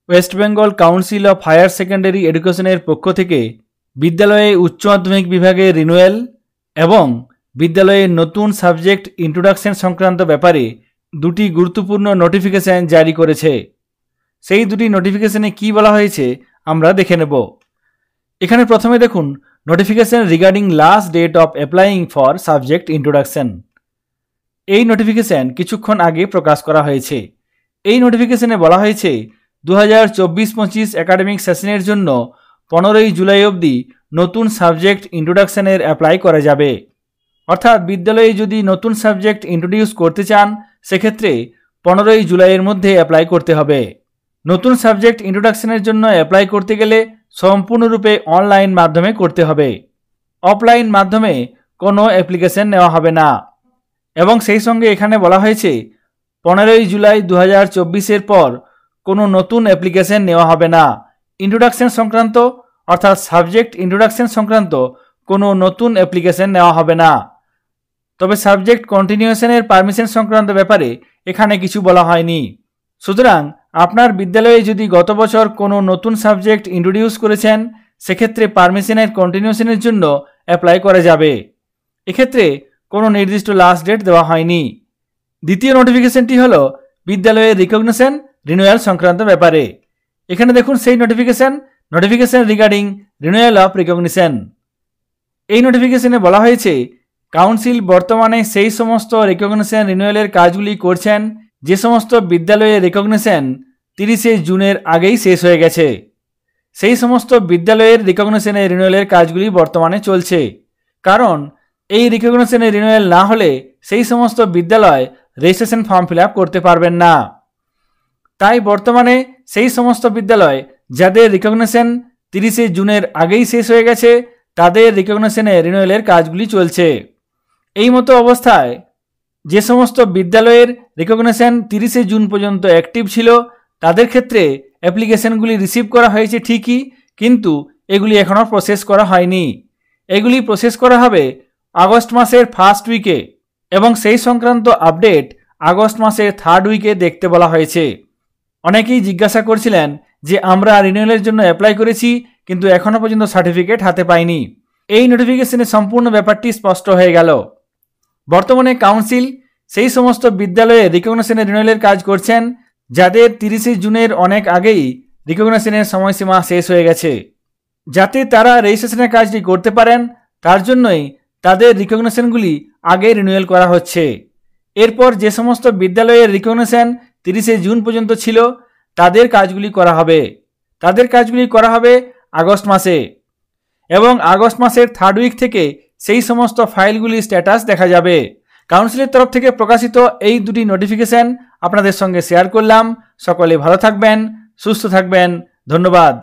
West Bengal council of higher সেকেন্ডারি এডুকেশনের পক্ষ থেকে বিদ্যালয়ে উচ্চ মাধ্যমিক বিভাগের রিনুয়েল এবং বিদ্যালয়ে নতুন সাবজেক্ট ইন্ট্রোডাকশন সংক্রান্ত ব্যাপারে দুটি গুরুত্বপূর্ণ নোটিফিকেশন জারি করেছে। সেই দুটি নোটিফিকেশনে কি বলা হয়েছে আমরা দেখে নেব। এখানে প্রথমে দেখুন notification regarding last date of applying for subject introduction. এই নোটিফিকেশন কিছুক্ষণ আগে প্রকাশ করা হয়েছে। এই নোটিফিকেশনে বলা হয়েছে 2024-25 একাডেমিক সেশনের জন্য 15 জুলাই অবধি নতুন সাবজেক্ট ইন্ট্রোডাকশনের অ্যাপ্লাই করা যাবে। অর্থাৎ বিদ্যালয়ে যদি নতুন সাবজেক্ট ইন্ট্রোডিউস করতে চান সেক্ষেত্রে 15 জুলাইয়ের মধ্যে অ্যাপ্লাই করতে হবে। নতুন সাবজেক্ট ইন্ট্রোডাকশনের জন্য অ্যাপ্লাই করতে গেলে সম্পূর্ণরূপে অনলাইন মাধ্যমে করতে হবে। অফলাইন মাধ্যমে কোনো অ্যাপ্লিকেশন নেওয়া হবে না। এবং সেই সঙ্গে এখানে বলা হয়েছে 15 জুলাই 2024-এর পর কোনো নতুন অ্যাপ্লিকেশন নেওয়া হবে না। ইন্ট্রোডাকশন সংক্রান্ত অর্থাৎ সাবজেক্ট ইন্ট্রোডাকশন সংক্রান্ত কোনো নতুন অ্যাপ্লিকেশন নেওয়া হবে না। তবে সাবজেক্ট কন্টিনিউশনের পারমিশন সংক্রান্ত ব্যাপারে এখানে কিছু বলা হয়নি। সুতরাং আপনার বিদ্যালয়ে যদি গত বছর কোনো নতুন সাবজেক্ট ইন্ট্রোডিউস করেছেন সেক্ষেত্রে পারমিশনের কন্টিনিউশনের জন্য অ্যাপ্লাই করা যাবে। এক্ষেত্রে কোনো নির্দিষ্ট লাস্ট ডেট দেওয়া হয়নি। দ্বিতীয় নোটিফিকেশনটি হলো বিদ্যালয়ের রিকগনিশন রিনুয়াল সংক্রান্ত ব্যাপারে। এখানে দেখুন সেই notification regarding renewal of recognition. এই নোটিফিকেশনে বলা হয়েছে কাউন্সিল বর্তমানে সেই সমস্ত রিকগনিশন রিনুয়ালের কাজগুলি করছেন যে সমস্ত বিদ্যালয়ের রিকগনিশন 30 জুনের আগেই শেষ হয়ে গেছে। সেই সমস্ত বিদ্যালয়ের রিকগনিশনের রিনুয়ালের কাজগুলি বর্তমানে চলছে। কারণ এই রিকগনিশনের রিনুয়াল না হলে সেই সমস্ত বিদ্যালয় রেজিস্ট্রেশন ফর্ম ফিল আপ করতে পারবেন না। তাই বর্তমানে সেই সমস্ত বিদ্যালয় যাদের রিকগনিশন 30 জুনের আগেই শেষ হয়ে গেছে তাদের রিকগনিশনের রিনুয়ালের কাজগুলি চলছে। এই মতো অবস্থায় যে সমস্ত বিদ্যালয়ের রিকগনিশন 30 জুন পর্যন্ত অ্যাক্টিভ ছিল তাদের ক্ষেত্রে অ্যাপ্লিকেশনগুলি রিসিভ করা হয়েছে ঠিকই, কিন্তু এগুলি এখনও প্রসেস করা হয়নি। এগুলি প্রসেস করা হবে আগস্ট মাসের ফার্স্ট উইকে এবং সেই সংক্রান্ত আপডেট আগস্ট মাসের থার্ড উইকে দেখতে বলা হয়েছে। অনেকেই জিজ্ঞাসা করছিলেন যে আমরা রিনিউয়ালের জন্য অ্যাপ্লাই করেছি কিন্তু এখনও পর্যন্ত সার্টিফিকেট হাতে পাইনি। এই নোটিফিকেশনে সম্পূর্ণ ব্যাপারটি স্পষ্ট হয়ে গেল। বর্তমানে কাউন্সিল সেই সমস্ত বিদ্যালয়ে রিকগনিশনের রিনিউয়ালের কাজ করছেন যাদের 30 জুনের অনেক আগেই রিকগনিশনের সময়সীমা শেষ হয়ে গেছে। যাতে তারা রেজিস্ট্রেশনের কাজটি করতে পারেন তার জন্যই তাদের রিকগনিশনগুলি আগে রিনিউয়াল করা হচ্ছে। এরপর যে সমস্ত বিদ্যালয়ের রিকগনিশন 30 জুন পর্যন্ত ছিল তাদের কাজগুলি করা হবে আগস্ট মাসে এবং আগস্ট মাসের থার্ড উইক থেকে সেই সমস্ত ফাইলগুলির স্ট্যাটাস দেখা যাবে। কাউন্সিলের তরফ থেকে প্রকাশিত এই দুটি নোটিফিকেশন আপনাদের সঙ্গে শেয়ার করলাম। সকলে ভালো থাকবেন, সুস্থ থাকবেন। ধন্যবাদ।